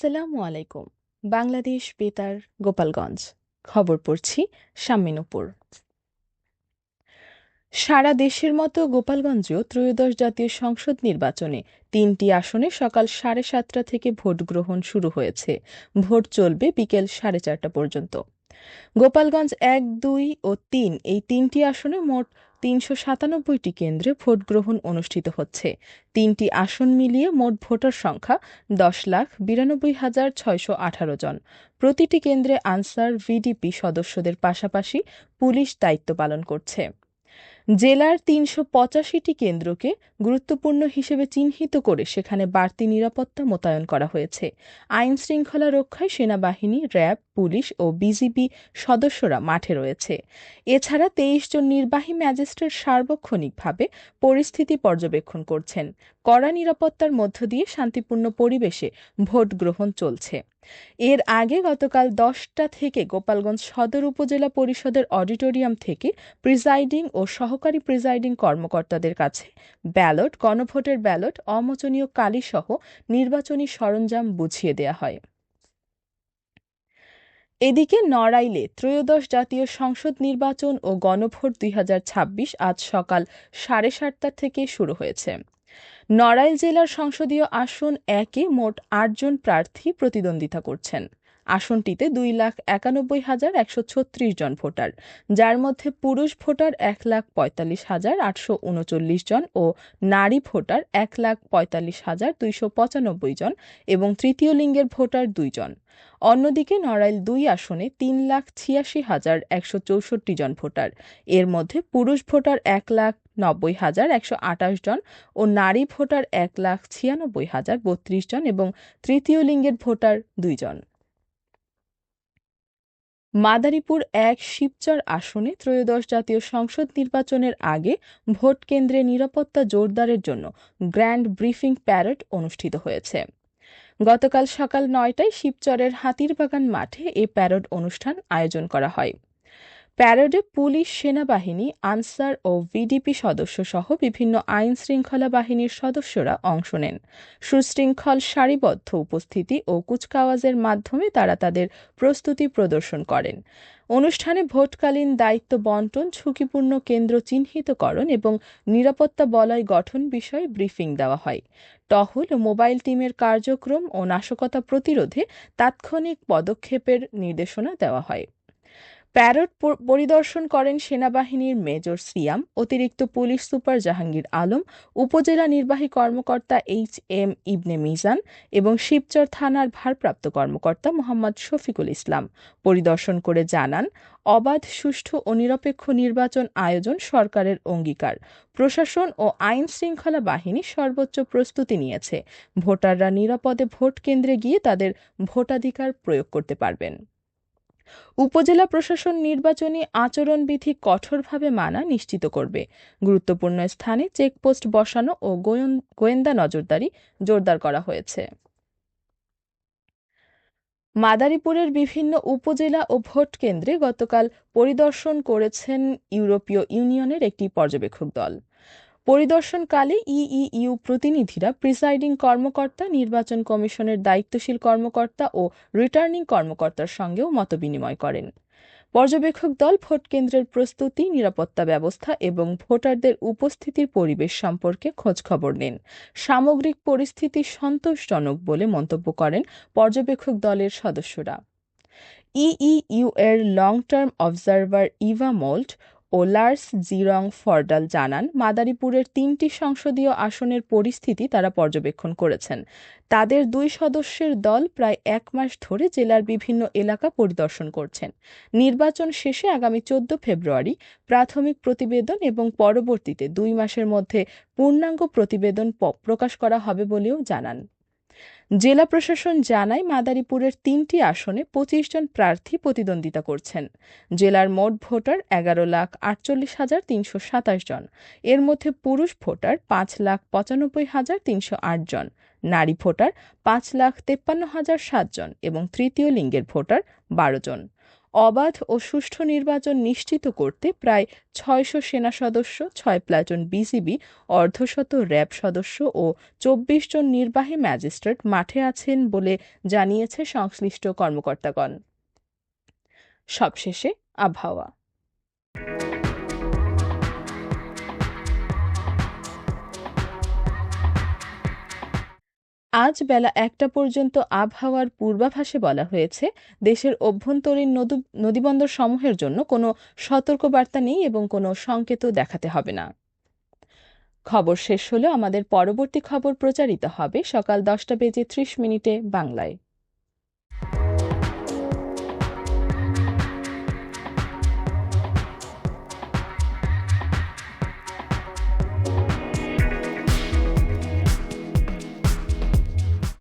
আসসালামু আলাইকুম। বাংলাদেশ বেতার গোপালগঞ্জ। খবর পড়ছি শাম্মী নূপুর। সারা দেশের মতো গোপালগঞ্জেও ত্রয়োদশ জাতীয় সংসদ নির্বাচনে ৩টি আসনে সকাল ৭:৩০ থেকে ভোট গ্রহণ শুরু হয়েছে। ভোট চলবে বিকেল ৪:৩০ পর্যন্ত। গোপালগঞ্জ ১, ২ ও ৩ এই ৩টি আসনে মোট ৩৯৭টি কেন্দ্রে ভোট গ্রহণ অনুষ্ঠিত হচ্ছে। ৩টি আসন মিলিয়ে মোট ভোটার সংখ্যা ১০,৯২,৬১৮ জন। প্রতিটি কেন্দ্রে আনসার ভিডিপি সদস্যদের পাশাপাশি পুলিশ দায়িত্ব পালন করছে। জেলার ৩৮৫টি কেন্দ্রকে গুরুত্বপূর্ণ হিসেবে চিহ্নিত করে সেখানে বাড়তি নিরাপত্তা মোতায়েন করা হয়েছে। আইন শৃঙ্খলা রক্ষায় সেনাবাহিনী, র্যাব, পুলিশ ও বিজিবি সদস্যরা মাঠে রয়েছে। এছাড়া ২৩ জন নির্বাহী ম্যাজিস্ট্রেট সার্বক্ষণিকভাবে পরিস্থিতি পর্যবেক্ষণ করছেন। কড়া নিরাপত্তার মধ্য দিয়ে শান্তিপূর্ণ পরিবেশে ভোট গ্রহণ চলছে। এর আগে গতকাল ১০টা থেকে গোপালগঞ্জ সদর উপজেলা পরিষদের অডিটোরিয়াম থেকে প্রিজাইডিং ও সহকারী প্রিজাইডিং কর্মকর্তাদের কাছে ব্যালট, গণভোটের ব্যালট, অমোচনীয় কালিসহ নির্বাচনী সরঞ্জাম বুঝিয়ে দেয়া হয়। এদিকে নড়াইলে ত্রয়োদশ জাতীয় সংসদ নির্বাচন ও গণভোট ২০২৬ আজ সকাল ৭:৩০ থেকে শুরু হয়েছে। নড়াইল জেলার সংসদীয় আসন ১-এ মোট ৮ জন প্রার্থী প্রতিদ্বন্দ্বিতা করছেন। আসনটিতে ২,৯১,১৩৬ জন ভোটার, যার মধ্যে পুরুষ ভোটার ১,৪৫,৮৩৯ জন ও নারী ভোটার ১,৪৫,২৯৫ জন এবং তৃতীয় লিঙ্গের ভোটার ২ জন। অন্যদিকে নড়াইল ২ আসনে ৩,৮৬,১৬৪ জন ভোটার, এর মধ্যে পুরুষ ভোটার ১,৯০,১২৮ জন ও নারী ভোটার 1,96,032 জন এবং তৃতীয় লিঙ্গের ভোটার 2 জন। মাদারীপুর ১ শিবচর আসনে ত্রয়োদশ জাতীয় সংসদ নির্বাচনের আগে ভোট কেন্দ্রে নিরাপত্তা জোরদারের জন্য গ্র্যান্ড ব্রিফিং প্যারেড অনুষ্ঠিত হয়েছে। গতকাল সকাল ৯টায় শিবচরের হাতিরবাগান মাঠে এ প্যারেড অনুষ্ঠান আয়োজন করা হয়। প্যারেডে পুলিশ, সেনাবাহিনী, আনসার ও ভিডিপি সদস্য সহ বিভিন্ন আইন শৃঙ্খলা বাহিনীর সদস্যরা অংশ নেন। সুশৃঙ্খল সারিবদ্ধ উপস্থিতি ও কুচকাওয়াজের মাধ্যমে তারা তাদের প্রস্তুতি প্রদর্শন করেন। অনুষ্ঠানে ভোটকালীন দায়িত্ব বন্টন, ঝুঁকিপূর্ণ কেন্দ্র চিহ্নিতকরণ এবং নিরাপত্তা বলয় গঠন বিষয়ে ব্রিফিং দেওয়া হয়। টহল ও মোবাইল টিমের কার্যক্রম ও নাশকতা প্রতিরোধে তাৎক্ষণিক পদক্ষেপের নির্দেশনা দেওয়া হয়। প্যারেড পরিদর্শন করেন সেনাবাহিনীর মেজর সিয়াম, অতিরিক্ত পুলিশ সুপার জাহাঙ্গীর আলম, উপজেলা নির্বাহী কর্মকর্তা HM ইবনে মিজান এবং শিবচর থানার ভারপ্রাপ্ত কর্মকর্তা মোহাম্মদ শফিকুল ইসলাম। পরিদর্শন করে জানান, অবাধ, সুষ্ঠু ও নিরপেক্ষ নির্বাচন আয়োজন সরকারের অঙ্গীকার। প্রশাসন ও আইন শৃঙ্খলা বাহিনী সর্বোচ্চ প্রস্তুতি নিয়েছে। ভোটাররা নিরাপদে ভোট কেন্দ্রে গিয়ে তাদের ভোটাধিকার প্রয়োগ করতে পারবেন। উপজেলা প্রশাসন নির্বাচনী আচরণবিধি কঠোরভাবে মানা নিশ্চিত করবে। গুরুত্বপূর্ণ স্থানে চেকপোস্ট বসানো ও গোয়েন্দা নজরদারি জোরদার করা হয়েছে। মাদারীপুরের বিভিন্ন উপজেলা ও ভোট কেন্দ্রে গতকাল পরিদর্শন করেছেন ইউরোপীয় ইউনিয়নের একটি পর্যবেক্ষক দল। পরিদর্শনকালে ইইউ প্রতিনিধিরা প্রিসাইডিং কর্মকর্তা, নির্বাচন কমিশনের দায়িত্বশীল কর্মকর্তা ও রিটার্নিং কর্মকর্তার সঙ্গেও মতবিনিময় করেন। পর্যবেক্ষক দল ভোটকেন্দ্রের প্রস্তুতি, নিরাপত্তা ব্যবস্থা এবং ভোটারদের উপস্থিতির পরিবেশ সম্পর্কে খোঁজখবর নেন। সামগ্রিক পরিস্থিতি সন্তোষজনক বলে মন্তব্য করেন পর্যবেক্ষক দলের সদস্যরা। ইইউ এর long term observer Eva Molt ও লার্স জিরং ফরডাল জানান, মাদারীপুরের ৩টি সংসদীয় আসনের পরিস্থিতি তারা পর্যবেক্ষণ করেছেন। তাদের ২ সদস্যের দল প্রায় ১ মাস ধরে জেলার বিভিন্ন এলাকা পরিদর্শন করছেন। নির্বাচন শেষে আগামী ১৪ ফেব্রুয়ারি প্রাথমিক প্রতিবেদন এবং পরবর্তীতে ২ মাসের মধ্যে পূর্ণাঙ্গ প্রতিবেদন প্রকাশ করা হবে বলেও জানান। জেলা প্রশাসন জানায়, মাদারীপুরের ৩টি আসনে ২৫ জন প্রার্থী প্রতিদ্বন্দ্বিতা করছেন। জেলার মোট ভোটার ১১,৪৮,৩২৭ জন। এর মধ্যে পুরুষ ভোটার ৫,৯৫,৩০৮ জন, নারী ভোটার ৫,৫৩,০০৭ জন এবং তৃতীয় লিঙ্গের ভোটার ১২ জন। অবাধ ও সুষ্ঠু নির্বাচন নিশ্চিত করতে প্রায় ৬০০ সেনা সদস্য, ৬ প্লাটুন বিজিবি, অর্ধশত র্যাব সদস্য ও ২৪ জন নির্বাহী ম্যাজিস্ট্রেট মাঠে আছেন বলে জানিয়েছে সংশ্লিষ্ট কর্মকর্তাগণ। সবশেষে আবহাওয়া। আজ বেলা ১টা পর্যন্ত আবহাওয়ার পূর্বাভাসে বলা হয়েছে, দেশের অভ্যন্তরীণ নদীবন্দর সমূহের জন্য কোনো সতর্কবার্তা নেই এবং কোনো সংকেতও দেখাতে হবে না। খবর শেষ হলো। আমাদের পরবর্তী খবর প্রচারিত হবে সকাল ১০টা বেজে ৩০ মিনিটে বাংলায়।